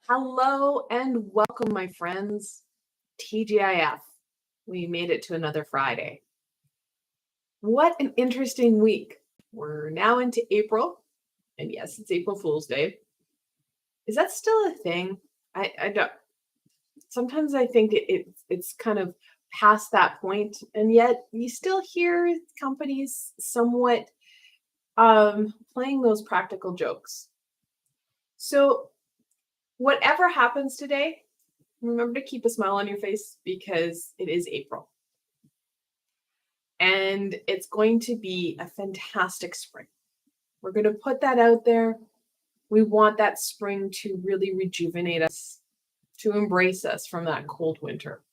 Hello and welcome, my friends. TGIF. We made it to another Friday. What an interesting week. We're now into April, and yes, it's April Fool's Day. Is that still a thing? I don't. Sometimes I think it's kind of past that point, and yet you still hear companies somewhat playing those practical jokes. So whatever happens today, remember to keep a smile on your face because it is April. And it's going to be a fantastic spring. We're going to put that out there. We want that spring to really rejuvenate us, to embrace us from that cold winter.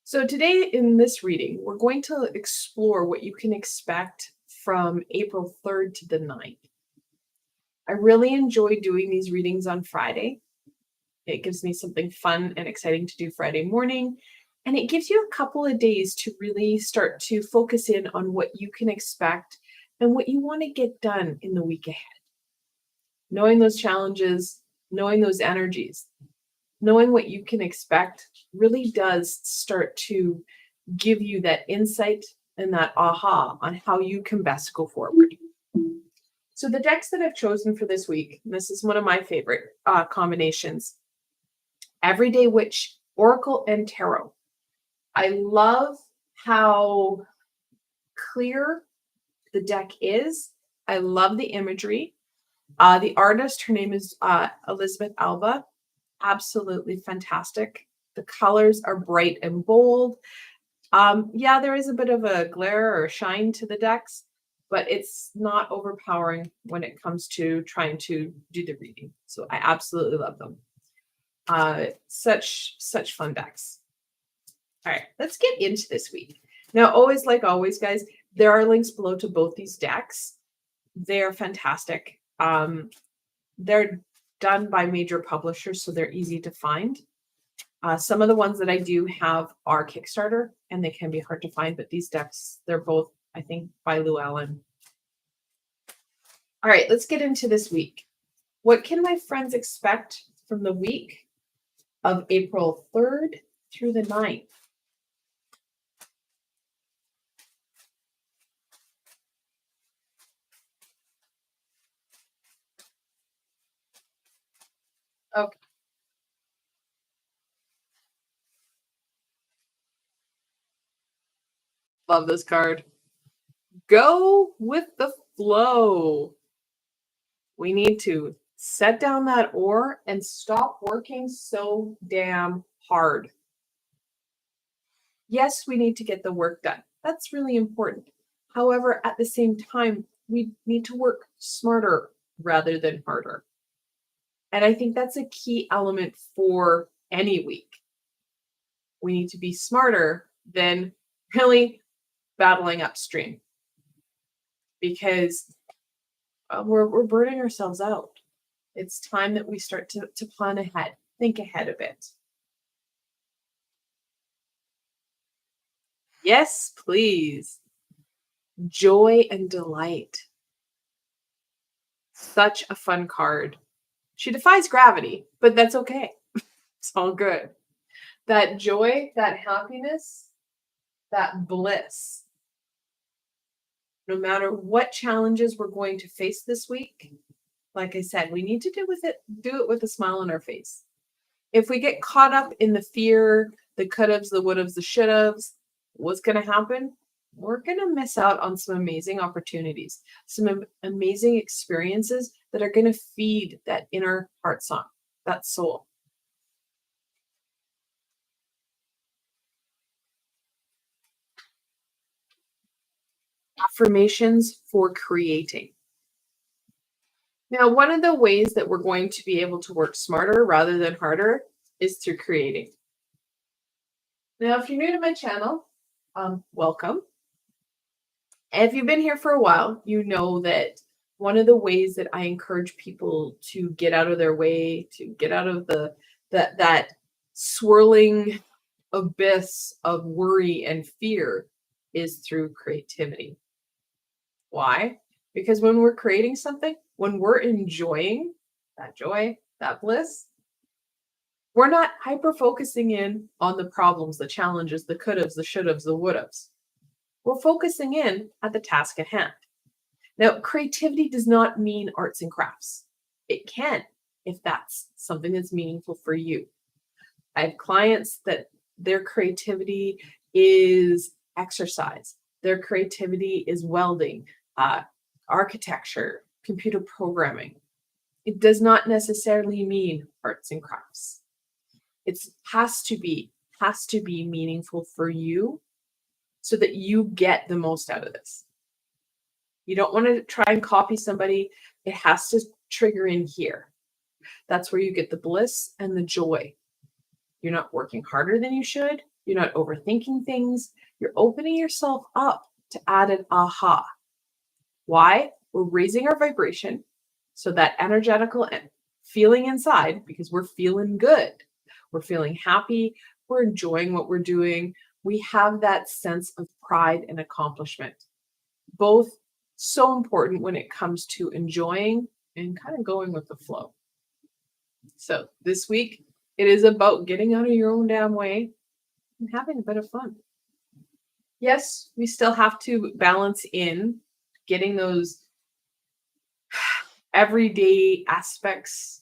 So today in this reading, we're going to explore what you can expect from April 3rd to the 9th. I really enjoy doing these readings on Friday. It gives me something fun and exciting to do Friday morning. And it gives you a couple of days to really start to focus in on what you can expect and what you want to get done in the week ahead. Knowing those challenges, knowing those energies, knowing what you can expect really does start to give you that insight and that aha on how you can best go forward. So the decks that I've chosen for this week, and this is one of my favorite combinations, Everyday Witch, Oracle, and Tarot. I love how clear the deck is. I love the imagery. The artist, her name is Elizabeth Alba. Absolutely fantastic. The colors are bright and bold. Yeah, there is a bit of a glare or shine to the decks, but it's not overpowering when it comes to trying to do the reading. So I absolutely love them. Such fun decks. All right, let's get into this week. Now, like always, guys, there are links below to both these decks. They're fantastic. They're done by major publishers, so they're easy to find. Some of the ones that I do have are Kickstarter, and they can be hard to find, but these decks, they're both, I think, by Llewellyn. All right, let's get into this week. What can my friends expect from the week of April 3rd through the 9th? Okay. Love this card. Go with the flow. We need to set down that oar and stop working so damn hard. Yes, we need to get the work done. That's really important. However, at the same time, we need to work smarter rather than harder. And I think that's a key element for any week. We need to be smarter than really battling upstream, because we're burning ourselves out. It's time that we start to plan ahead, think ahead a bit. Yes, please. Joy and delight. Such a fun card. She defies gravity, but that's okay. It's all good. That joy, that happiness, that bliss. No matter what challenges we're going to face this week, like I said, we need to do it with a smile on our face. If we get caught up in the fear, the could-haves, the would-haves, the should-haves, what's going to happen? We're going to miss out on some amazing opportunities, some amazing experiences that are going to feed that inner heart song, that soul. Affirmations for creating. Now, one of the ways that we're going to be able to work smarter rather than harder is through creating. Now, if you're new to my channel, welcome. If you've been here for a while, you know that one of the ways that I encourage people to get out of their way, to get out of that swirling abyss of worry and fear, is through creativity. Why? Because when we're creating something, when we're enjoying that joy, that bliss, we're not hyper focusing in on the problems, the challenges, the could haves, the should haves, the would haves. We're focusing in at the task at hand. Now, creativity does not mean arts and crafts. It can, if that's something that's meaningful for you. I have clients that their creativity is exercise. Their creativity is welding, architecture, computer programming. It does not necessarily mean arts and crafts. It has to be meaningful for you so that you get the most out of this. You don't want to try and copy somebody. It has to trigger in here. That's where you get the bliss and the joy. You're not working harder than you should. You're not overthinking things. You're opening yourself up to added aha. Why? We're raising our vibration so that energetical feeling inside, because we're feeling good. We're feeling happy. We're enjoying what we're doing. We have that sense of pride and accomplishment. Both so important when it comes to enjoying and kind of going with the flow. So this week, it is about getting out of your own damn way and having a bit of fun. Yes, we still have to balance in getting those everyday aspects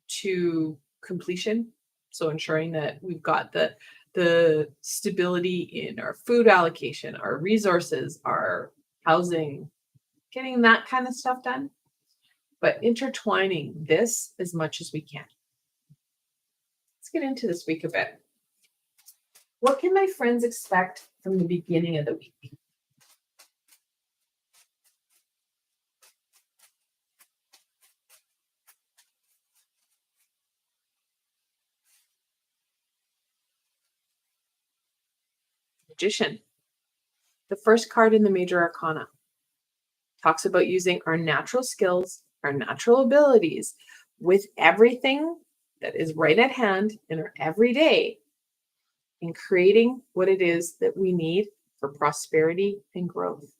to completion. So ensuring that we've got the stability in our food allocation, our resources, our housing, getting that kind of stuff done, but intertwining this as much as we can. Let's get into this week a bit. What can my friends expect from the beginning of the week? Magician. The first card in the major arcana talks about using our natural skills, our natural abilities with everything that is right at hand in our everyday in creating what it is that we need for prosperity and growth.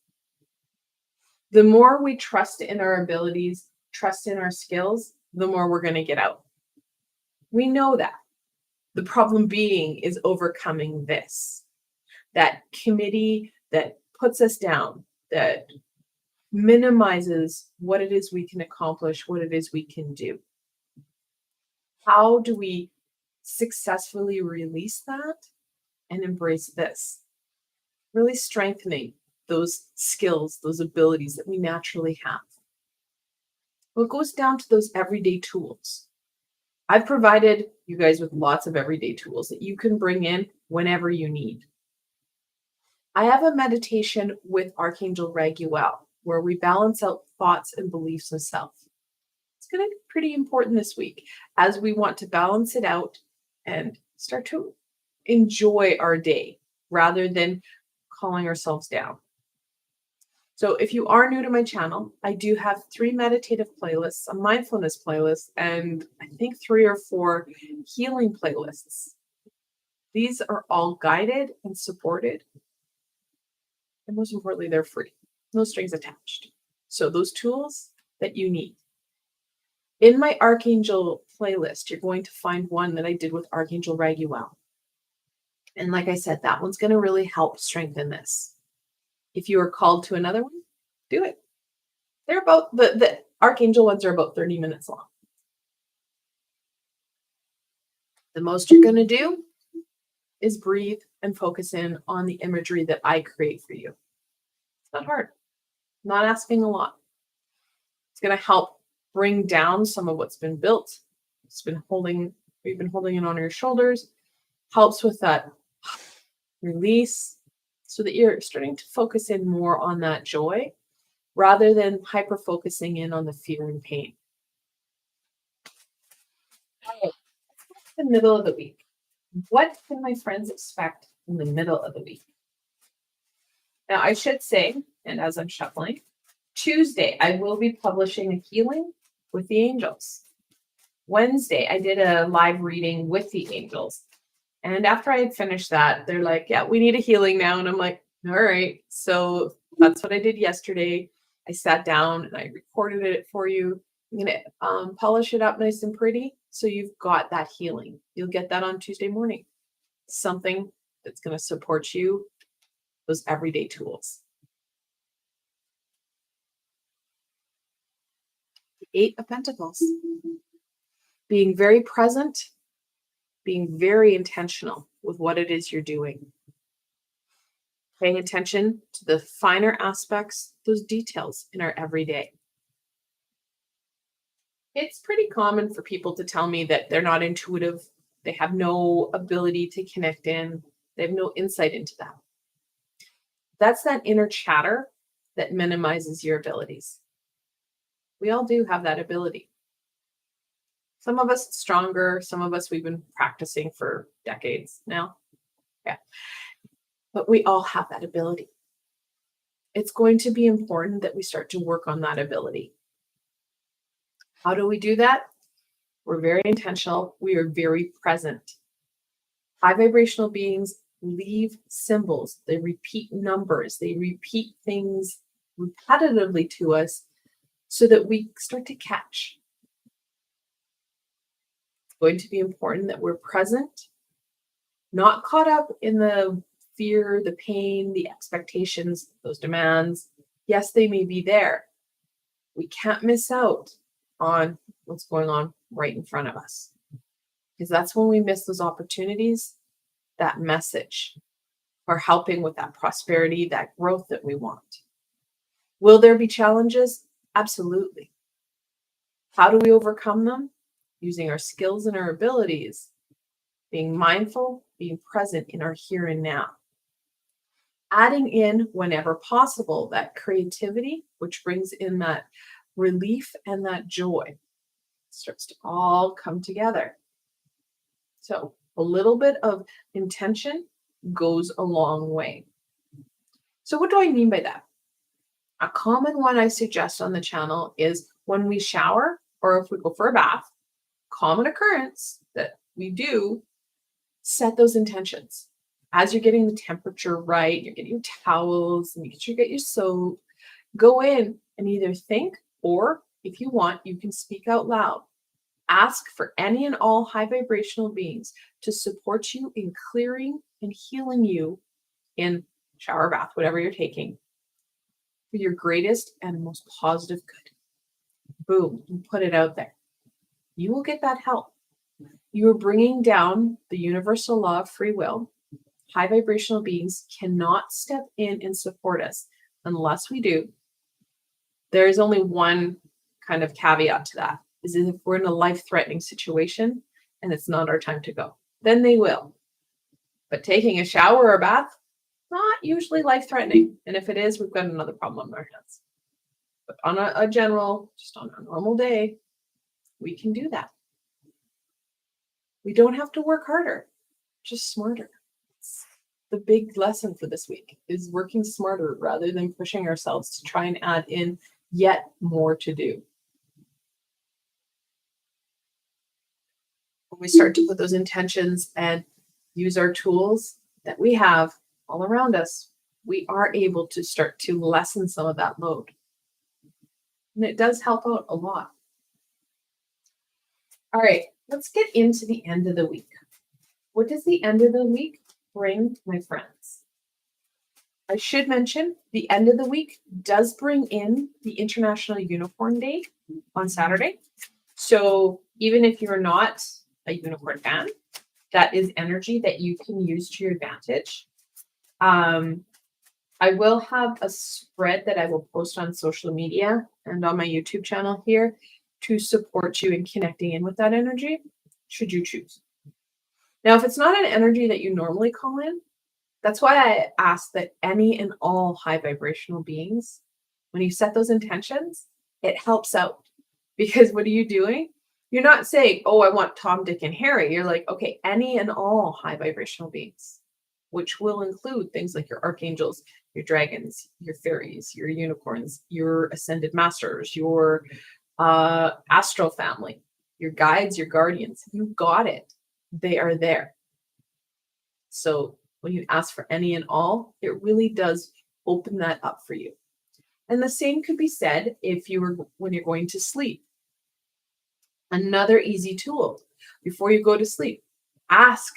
The more we trust in our abilities, trust in our skills, the more we're going to get out. We know that. The problem being is overcoming this. That committee that puts us down, that minimizes what it is we can accomplish, what it is we can do. How do we successfully release that and embrace this? Really strengthening those skills, those abilities that we naturally have. Well, it goes down to those everyday tools. I've provided you guys with lots of everyday tools that you can bring in whenever you need. I have a meditation with Archangel Raguel where we balance out thoughts and beliefs of self. It's going to be pretty important this week as we want to balance it out and start to enjoy our day rather than calling ourselves down. So if you are new to my channel, I do have 3 meditative playlists, a mindfulness playlist, and I think 3 or 4 healing playlists. These are all guided and supported. And most importantly, they're free. No strings attached. So those tools that you need. In my Archangel playlist, you're going to find one that I did with Archangel Raguel. And like I said, that one's going to really help strengthen this. If you are called to another one, do it. They're about, the Archangel ones are about 30 minutes long. The most you're going to do is breathe and focus in on the imagery that I create for you. It's not hard. I'm not asking a lot. It's going to help bring down some of what's been built. We've been holding it on your shoulders. Helps with that release so that you're starting to focus in more on that joy rather than hyper focusing in on the fear and pain. All right, the middle of the week. What can my friends expect in the middle of the week? Now, I should say, and as I'm shuffling, Tuesday, I will be publishing a healing with the angels. Wednesday, I did a live reading with the angels. And after I had finished that, they're like, yeah, we need a healing now. And I'm like, all right. So that's what I did yesterday. I sat down and I recorded it for you. I'm going to polish it up nice and pretty so you've got that healing. You'll get that on Tuesday morning. Something that's going to support you, those everyday tools. The Eight of Pentacles. Being very present, being very intentional with what it is you're doing. Paying attention to the finer aspects, those details in our everyday. It's pretty common for people to tell me that they're not intuitive. They have no ability to connect in. They have no insight into that. That's that inner chatter that minimizes your abilities. We all do have that ability. Some of us stronger, some of us we've been practicing for decades now. Yeah. But we all have that ability. It's going to be important that we start to work on that ability. How do we do that? We're very intentional. We are very present. High vibrational beings leave symbols. They repeat numbers. They repeat things repetitively to us so that we start to catch. It's going to be important that we're present, not caught up in the fear, the pain, the expectations, those demands. Yes, they may be there. We can't miss out on what's going on right in front of us, because that's when we miss those opportunities, that message, or helping with that prosperity, that growth that we want. Will there be challenges? Absolutely. How do we overcome them? Using our skills and our abilities, being mindful, being present in our here and now. Adding in, whenever possible, that creativity, which brings in that relief and that joy. It starts to all come together. So a little bit of intention goes a long way. So what do I mean by that? A common one I suggest on the channel is when we shower or if we go for a bath, common occurrence that we do, set those intentions. As you're getting the temperature right, you're getting your towels, and you get your soap, go in and either think, or if you want, you can speak out loud. Ask for any and all high vibrational beings to support you in clearing and healing you in shower, bath, whatever you're taking, for your greatest and most positive good. Boom, you put it out there. You will get that help. You are bringing down the universal law of free will. High vibrational beings cannot step in and support us unless we do. There is only one kind of caveat to that, is if we're in a life-threatening situation and it's not our time to go. Then they will. But taking a shower or a bath, not usually life-threatening. And if it is, we've got another problem on our hands. But on a general, just on a normal day, we can do that. We don't have to work harder, just smarter. The big lesson for this week is working smarter rather than pushing ourselves to try and add in yet more to do. When we start to put those intentions and use our tools that we have all around us, we are able to start to lessen some of that load. And it does help out a lot. All right, let's get into the end of the week. What does the end of the week bring, my friends? I should mention the end of the week does bring in the International Unicorn Day on Saturday. So even if you're not a unicorn fan, that is energy that you can use to your advantage. I will have a spread that I will post on social media and on my YouTube channel here to support you in connecting in with that energy, should you choose. Now, if it's not an energy that you normally call in, that's why I ask that any and all high vibrational beings, when you set those intentions, it helps out. Because what are you doing? You're not saying, oh, I want Tom, Dick, and Harry. You're like, okay, any and all high vibrational beings, which will include things like your archangels, your dragons, your fairies, your unicorns, your ascended masters, your astral family, your guides, your guardians. You got it. They are there. So when you ask for any and all, it really does open that up for you. And the same could be said if you were when you're going to sleep. Another easy tool before you go to sleep, ask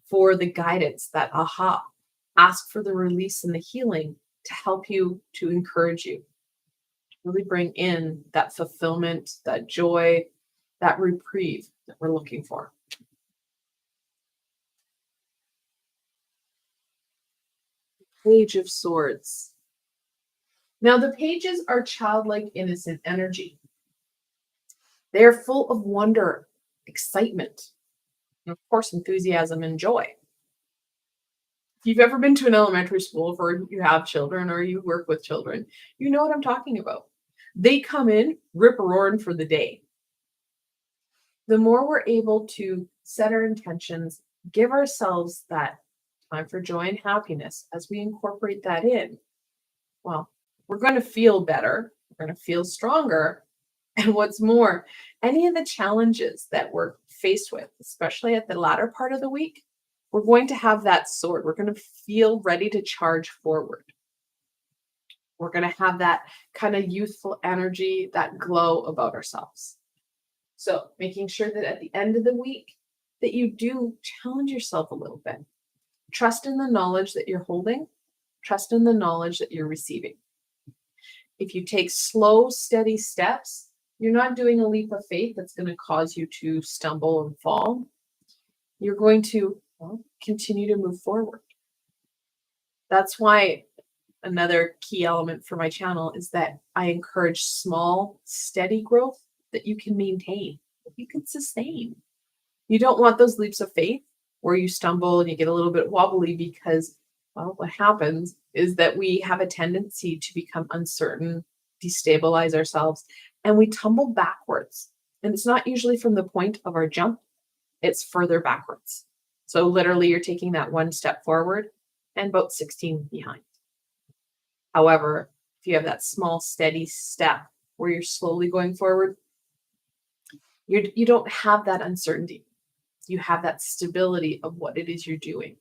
for the guidance, that aha, ask for the release and the healing to help you, to encourage you, really bring in that fulfillment, that joy, that reprieve that we're looking for. Page of Swords. Now, the pages are childlike, innocent energy. They are full of wonder, excitement, and of course, enthusiasm and joy. If you've ever been to an elementary school, or you have children or you work with children, you know what I'm talking about. They come in rip-roaring for the day. The more we're able to set our intentions, give ourselves that time for joy and happiness as we incorporate that in, well, we're going to feel better, we're going to feel stronger. And what's more, any of the challenges that we're faced with, especially at the latter part of the week, we're going to have that sword. We're going to feel ready to charge forward. We're going to have that kind of youthful energy, that glow about ourselves. So making sure that at the end of the week that you do challenge yourself a little bit. Trust in the knowledge that you're holding. Trust in the knowledge that you're receiving. If you take slow, steady steps, you're not doing a leap of faith that's going to cause you to stumble and fall. You're going to continue to move forward. That's why another key element for my channel is that I encourage small, steady growth that you can maintain, that you can sustain. You don't want those leaps of faith where you stumble and you get a little bit wobbly because, well, what happens is that we have a tendency to become uncertain, destabilize ourselves, and we tumble backwards. And it's not usually from the point of our jump, it's further backwards. So literally you're taking that one step forward and about 16 behind. However, if you have that small, steady step where you're slowly going forward, you don't have that uncertainty. You have that stability of what it is you're doing.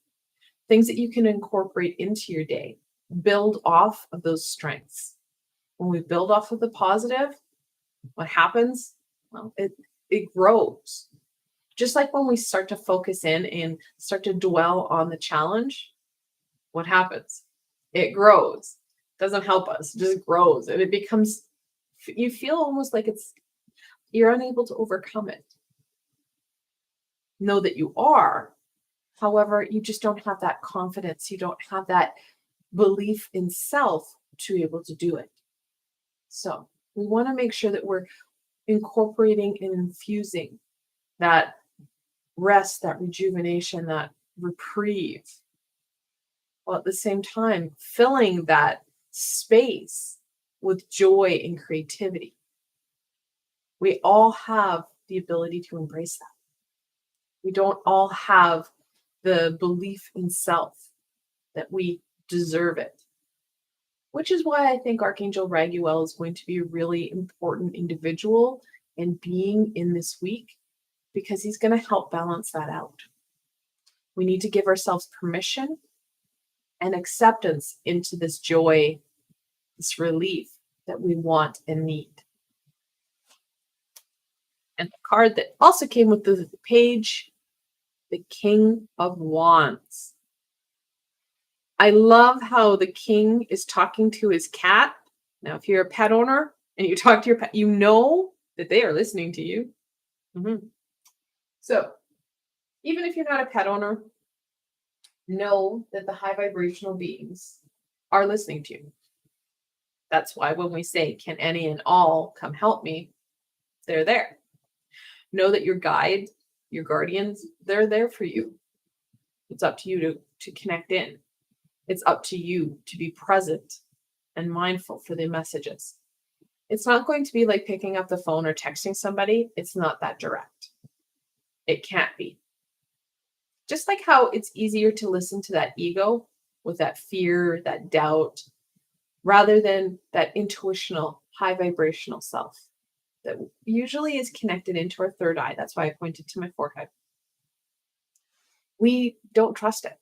Things that you can incorporate into your day, build off of those strengths. When we build off of the positive, what happens? Well, it grows. Just like when we start to focus in and start to dwell on the challenge, what happens? It grows. It doesn't help us. It just grows. And it becomes, you feel almost like you're unable to overcome it. Know that you are. However, you just don't have that confidence. You don't have that belief in self to be able to do it. So we want to make sure that we're incorporating and infusing that rest, that rejuvenation, that reprieve, while at the same time filling that space with joy and creativity. We all have the ability to embrace that. We don't all have the belief in self that we deserve it, which is why I think Archangel Raguel is going to be a really important individual and being in this week, because he's going to help balance that out. We need to give ourselves permission and acceptance into this joy, this relief that we want and need. And the card that also came with the page, the King of Wands. I love how the king is talking to his cat. Now, if you're a pet owner and you talk to your pet, you know that they are listening to you. So, even if you're not a pet owner, know that the high vibrational beings are listening to you. That's why when we say, can any and all come help me, they're there. Know that your guide, your guardians, they're there for you. It's up to you to connect in. It's up to you to be present and mindful for the messages. It's not going to be like picking up the phone or texting somebody. It's not that direct. It can't be. Just like how it's easier to listen to that ego with that fear, that doubt, rather than that intuitional, high vibrational self that usually is connected into our third eye. That's why I pointed to my forehead. We don't trust it.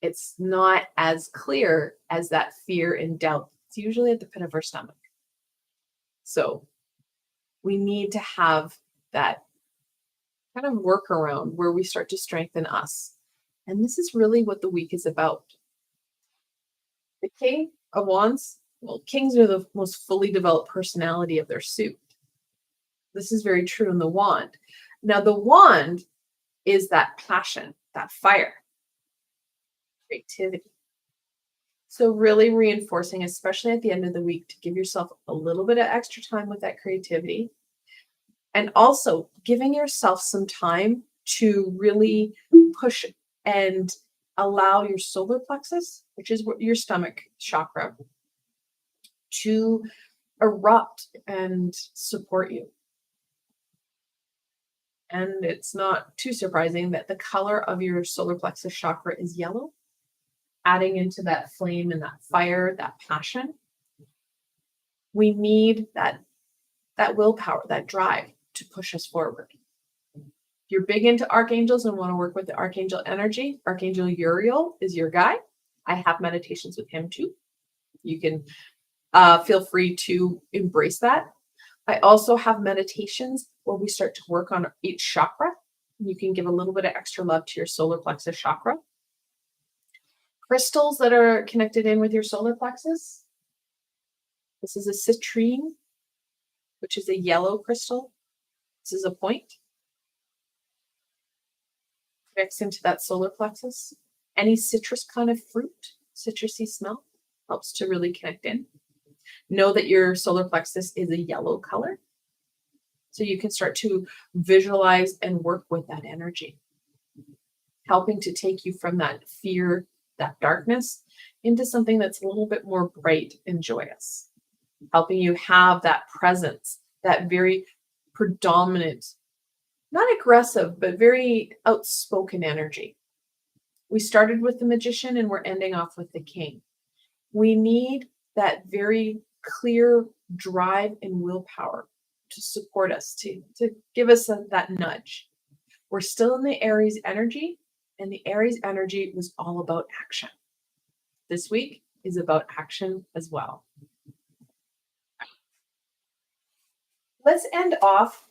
It's not as clear as that fear and doubt. It's usually at the pit of our stomach. So We need to have that kind of workaround where we start to strengthen us. And this is really what the week is about. The King of Wands, well, kings are the most fully developed personality of their suit. This is very true in the wand. Now, the wand is that passion, that fire, creativity. So really reinforcing, especially at the end of the week, to give yourself a little bit of extra time with that creativity. And also giving yourself some time to really push and allow your solar plexus, which is your stomach chakra, to erupt and support you. And it's not too surprising that the color of your solar plexus chakra is yellow, adding into that flame and that fire, that passion. We need that willpower, that drive to push us forward. If you're big into archangels and want to work with the archangel energy, Archangel Uriel is your guy. I have meditations with him too. You can feel free to embrace that. I also have meditations where we start to work on each chakra. You can give a little bit of extra love to your solar plexus chakra. Crystals that are connected in with your solar plexus. This is a citrine, which is a yellow crystal. This is a point. Connects into that solar plexus. Any citrus kind of fruit, citrusy smell, helps to really connect in. Know that your solar plexus is a yellow color. So you can start to visualize and work with that energy, helping to take you from that fear, that darkness, into something that's a little bit more bright and joyous, helping you have that presence, that very predominant, not aggressive, but very outspoken energy. We started with the Magician and we're ending off with the King. We need that very clear drive and willpower to support us, to give us that nudge. We're still in the Aries energy, and the Aries energy was all about action. This week is about action as well. Let's end off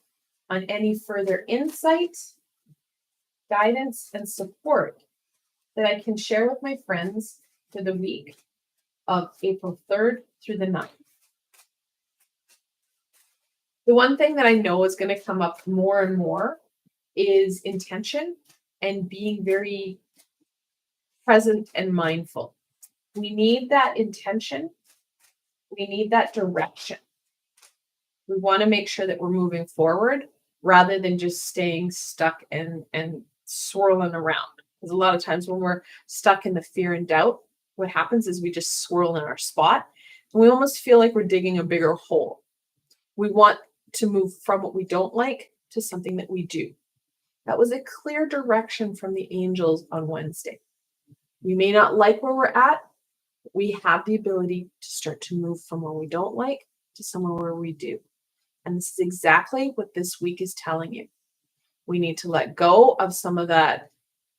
on any further insight, guidance, and support that I can share with my friends for the week of April 3rd through the 9th. The one thing that I know is going to come up more and more is intention and being very present and mindful. We need that intention. We need that direction. We want to make sure that we're moving forward rather than just staying stuck and swirling around. Because a lot of times when we're stuck in the fear and doubt, what happens is we just swirl in our spot and we almost feel like we're digging a bigger hole. We want to move from what we don't like to something that we do. That was a clear direction from the angels on Wednesday. We may not like where we're at, but we have the ability to start to move from where we don't like to somewhere where we do. And this is exactly what this week is telling you. We need to let go of some of that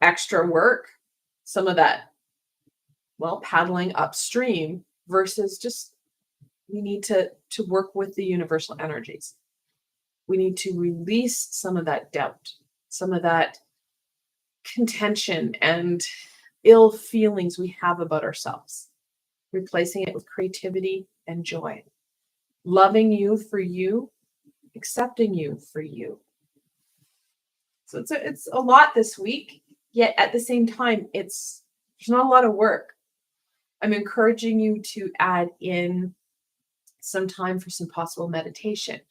extra work, some of that, paddling upstream versus just we need to work with the universal energies. We need to release some of that doubt, some of that contention and ill feelings we have about ourselves, replacing it with creativity and joy, loving you for you, accepting you for you. So it's a lot this week, yet at the same time, there's not a lot of work. I'm encouraging you to add in some time for some possible meditation,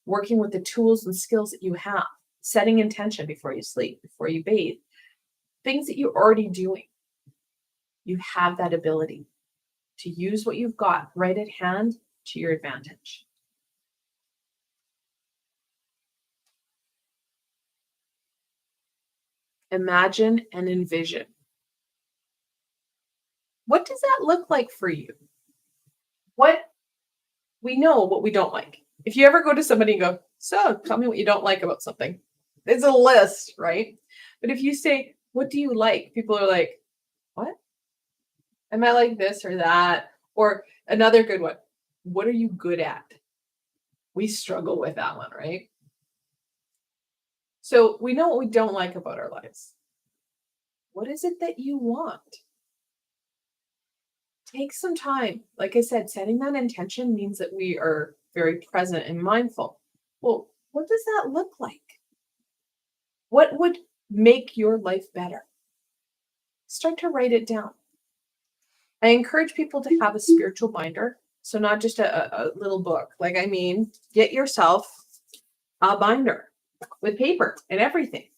working with the tools and skills that you have, setting intention before you sleep, before you bathe, things that you're already doing. You have that ability to use what you've got right at hand to your advantage. Imagine and envision. What does that look like for you? We know what we don't like. If you ever go to somebody and go, so tell me what you don't like about something. There's a list, right? But if you say, what do you like? People are like, what? Am I like this or that? Or another good one, what are you good at? We struggle with that one, right? So we know what we don't like about our lives. What is it that you want? Take some time. Like I said, setting that intention means that we are very present and mindful. Well, what does that look like? What would make your life better? Start to write it down. I encourage people to have a spiritual binder. So not just a little book. Get yourself a binder with paper and everything.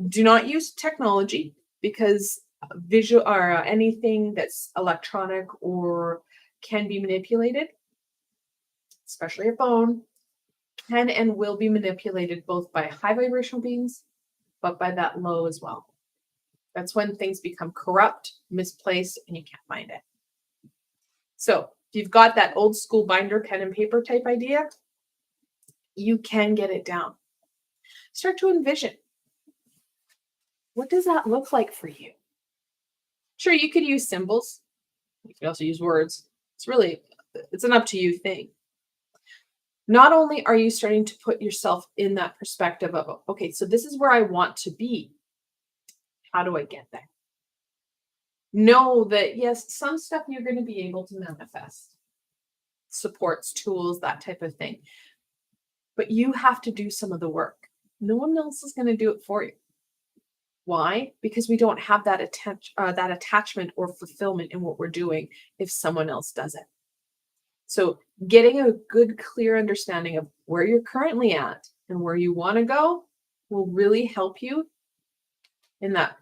Do not use technology because visual or anything that's electronic or can be manipulated, especially a phone, can and will be manipulated both by high vibrational beings, but by that low as well. That's when things become corrupt, misplaced, and you can't find it. So if you've got that old school binder, pen and paper type idea, you can get it down. Start to envision. What does that look like for you? Sure, you could use symbols. You could also use words. It's an up to you thing. Not only are you starting to put yourself in that perspective of, okay, so this is where I want to be. How do I get there? Know that, yes, some stuff you're going to be able to manifest. Supports, tools, that type of thing. But you have to do some of the work. No one else is going to do it for you. Why? Because we don't have that attachment or fulfillment in what we're doing if someone else does it. So getting a good, clear understanding of where you're currently at and where you want to go will really help you in that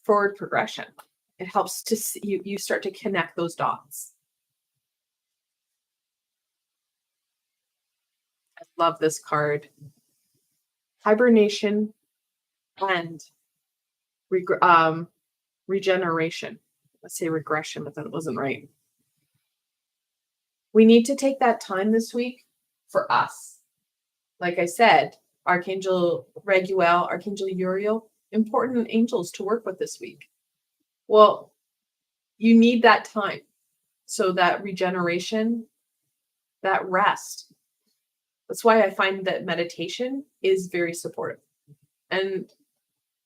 forward progression. It helps to see, you start to connect those dots. I love this card. Hibernation and regeneration. Let's say regression, but that wasn't right. We need to take that time this week for us. Like I said, Archangel Raguel, Archangel Uriel, important angels to work with this week. Well, you need that time. So that regeneration, that rest. That's why I find that meditation is very supportive. And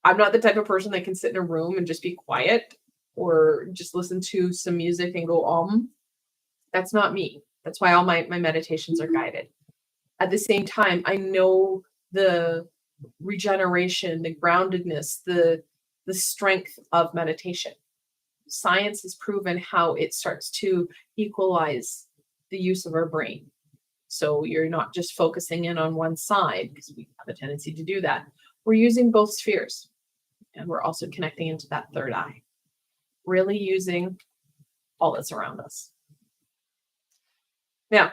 I'm not the type of person that can sit in a room and just be quiet or just listen to some music and go, That's not me. That's why all my meditations are guided. At the same time, I know the regeneration, the groundedness, the strength of meditation. Science has proven how it starts to equalize the use of our brain. So you're not just focusing in on one side, because we have a tendency to do that. We're using both spheres, and we're also connecting into that third eye, really using all that's around us. Now,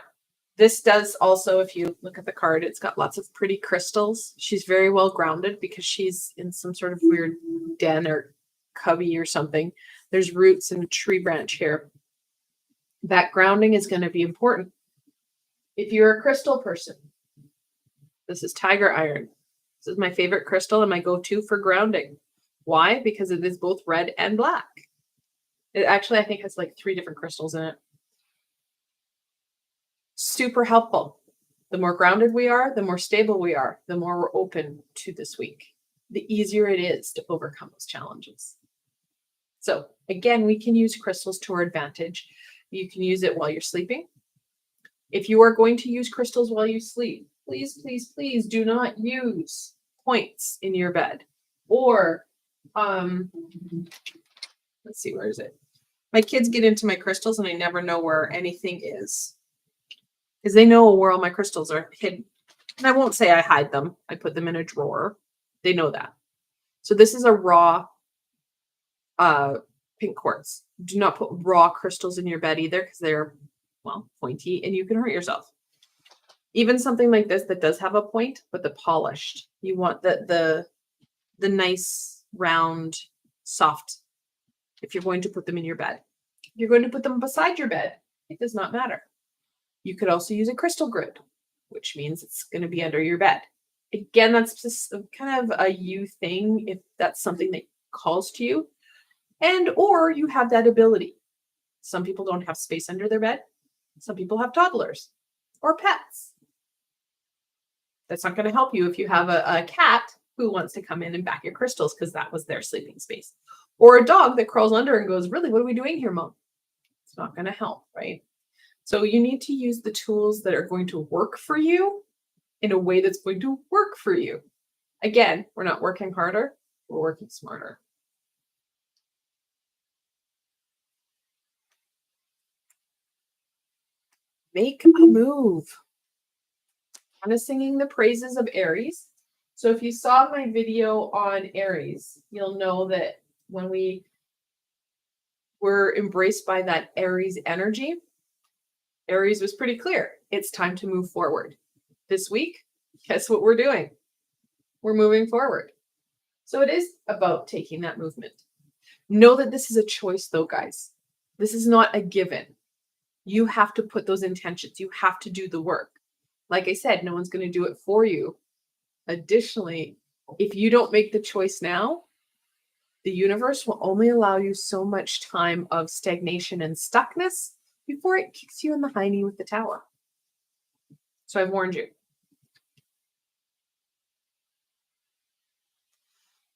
this does also, if you look at the card, it's got lots of pretty crystals. She's very well grounded because she's in some sort of weird den or cubby or something. There's roots and a tree branch here. That grounding is going to be important. If you're a crystal person, this is tiger iron. This is my favorite crystal and my go-to for grounding. Why? Because it is both red and black. It actually, I think, has like 3 different crystals in it. Super helpful. The more grounded we are, the more stable we are, the more we're open to this week. The easier it is to overcome those challenges. So again, we can use crystals to our advantage. You can use it while you're sleeping. If you are going to use crystals while you sleep, please, please, please do not use points in your bed. Or, let's see, where is it? My kids get into my crystals and I never know where anything is. Because they know where all my crystals are hidden. And I won't say I hide them. I put them in a drawer. They know that. So this is a raw pink quartz. Do not put raw crystals in your bed either because they're, pointy and you can hurt yourself. Even something like this that does have a point, but the polished. You want the nice, round, soft, if you're going to put them in your bed. If you're going to put them beside your bed, it does not matter. You could also use a crystal grid, which means it's going to be under your bed. Again, that's just kind of a you thing if that's something that calls to you. And or you have that ability. Some people don't have space under their bed. Some people have toddlers or pets. That's not going to help you if you have a cat who wants to come in and back your crystals because that was their sleeping space. Or a dog that crawls under and goes, really, what are we doing here, Mom? It's not going to help, right? So you need to use the tools that are going to work for you in a way that's going to work for you. Again, we're not working harder, we're working smarter. Make a move. Kind of singing the praises of Aries. So if you saw my video on Aries, you'll know that when we were embraced by that Aries energy, Aries was pretty clear. It's time to move forward. This week, guess what we're doing? We're moving forward. So it is about taking that movement. Know that this is a choice though, guys. This is not a given. You have to put those intentions. You have to do the work. Like I said, no one's going to do it for you. Additionally, if you don't make the choice now, the universe will only allow you so much time of stagnation and stuckness before it kicks you in the hiney with the tower. So I've warned you.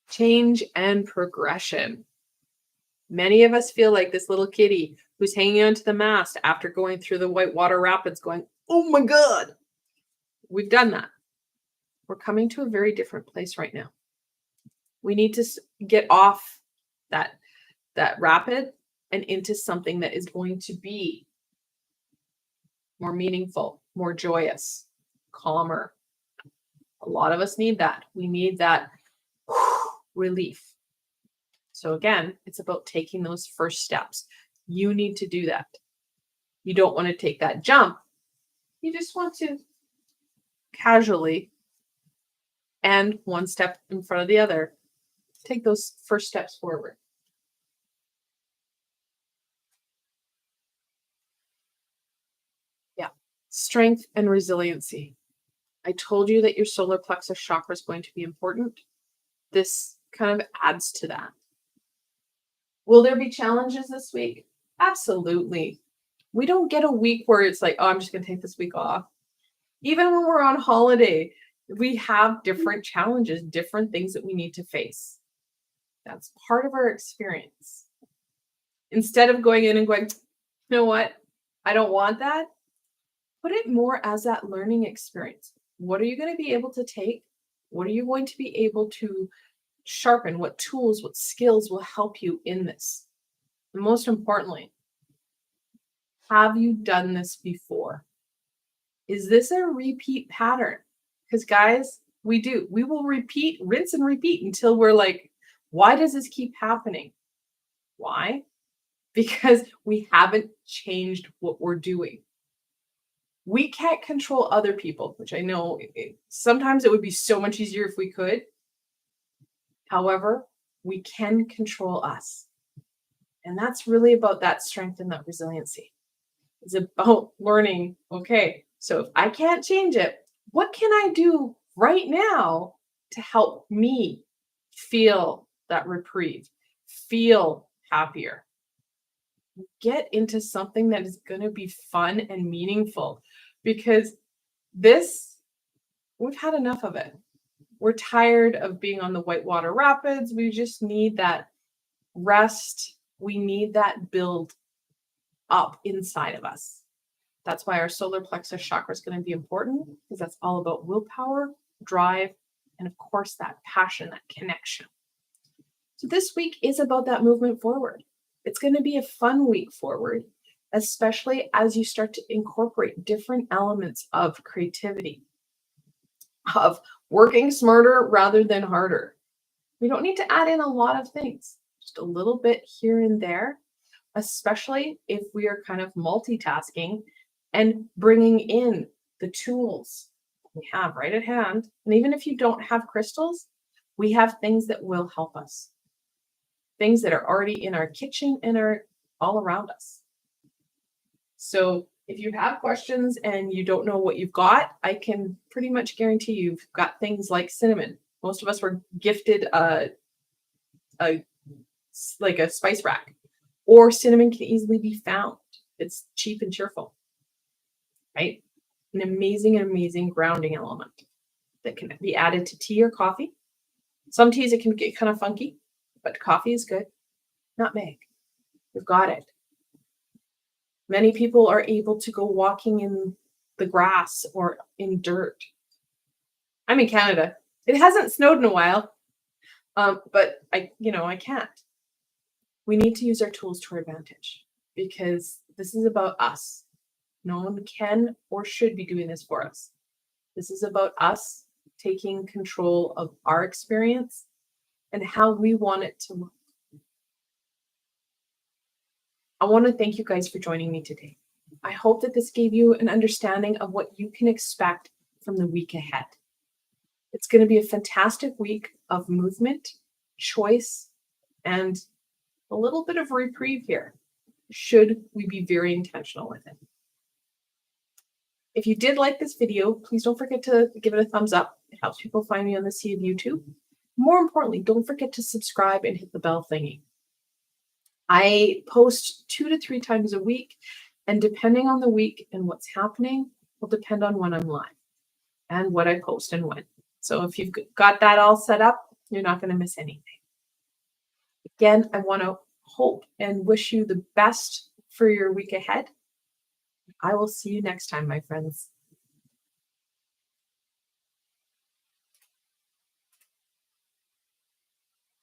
Change and progression. Many of us feel like this little kitty who's hanging onto the mast after going through the whitewater rapids going, oh my God. We've done that. We're coming to a very different place right now. We need to get off that rapid and into something that is going to be more meaningful, more joyous, calmer. A lot of us need that. We need that relief. So again, it's about taking those first steps. You need to do that. You don't want to take that jump. You just want to casually, and one step in front of the other, take those first steps forward. Yeah. Strength and resiliency. I told you that your solar plexus chakra is going to be important. This kind of adds to that. Will there be challenges this week? Absolutely. We don't get a week where it's like, oh, I'm just going to take this week off. Even when we're on holiday, we have different challenges, different things that we need to face. That's part of our experience. Instead of going in and going, you know what? I don't want that. Put it more as that learning experience. What are you going to be able to take? What are you going to be able to sharpen? What tools, what skills will help you in this? And most importantly, have you done this before? Is this a repeat pattern? Because guys, we do. We will repeat, rinse and repeat until we're like, why does this keep happening? Why? Because we haven't changed what we're doing. We can't control other people, which I know sometimes it would be so much easier if we could. However, we can control us. And that's really about that strength and that resiliency. It's about learning, okay, so if I can't change it, what can I do right now to help me feel that reprieve, feel happier? Get into something that is going to be fun and meaningful, because this, we've had enough of it. We're tired of being on the whitewater rapids. We just need that rest. We need that build up inside of us. That's why our solar plexus chakra is going to be important, because that's all about willpower, drive, and of course that passion, that connection. So this week is about that movement forward. It's going to be a fun week forward, especially as you start to incorporate different elements of creativity, of working smarter rather than harder. We don't need to add in a lot of things, just a little bit here and there, especially if we are kind of multitasking and bringing in the tools we have right at hand. And even if you don't have crystals, we have things that will help us. Things that are already in our kitchen and are all around us. So if you have questions and you don't know what you've got, I can pretty much guarantee you've got things like cinnamon. Most of us were gifted like a spice rack, or cinnamon can easily be found. It's cheap and cheerful, right? An amazing grounding element. that can be added to tea or coffee. Some teas, it can get kind of funky, but coffee is good. Nutmeg. We've got it. Many people are able to go walking in the grass or in dirt. I'm in Canada. It hasn't snowed in a while, but I can't. We need to use our tools to our advantage because this is about us. No one can or should be doing this for us. This is about us taking control of our experience and how we want it to look. I want to thank you guys for joining me today. I hope that this gave you an understanding of what you can expect from the week ahead. It's going to be a fantastic week of movement, choice, and a little bit of reprieve here, should we be very intentional with it. If you did like this video, please don't forget to give it a thumbs up. It helps people find me on the sea of YouTube. More importantly, don't forget to subscribe and hit the bell thingy. I post 2 to 3 times a week, and depending on the week and what's happening will depend on when I'm live and what I post and when. So if you've got that all set up, you're not going to miss anything. Again, I want to hope and wish you the best for your week ahead. I will see you next time, my friends.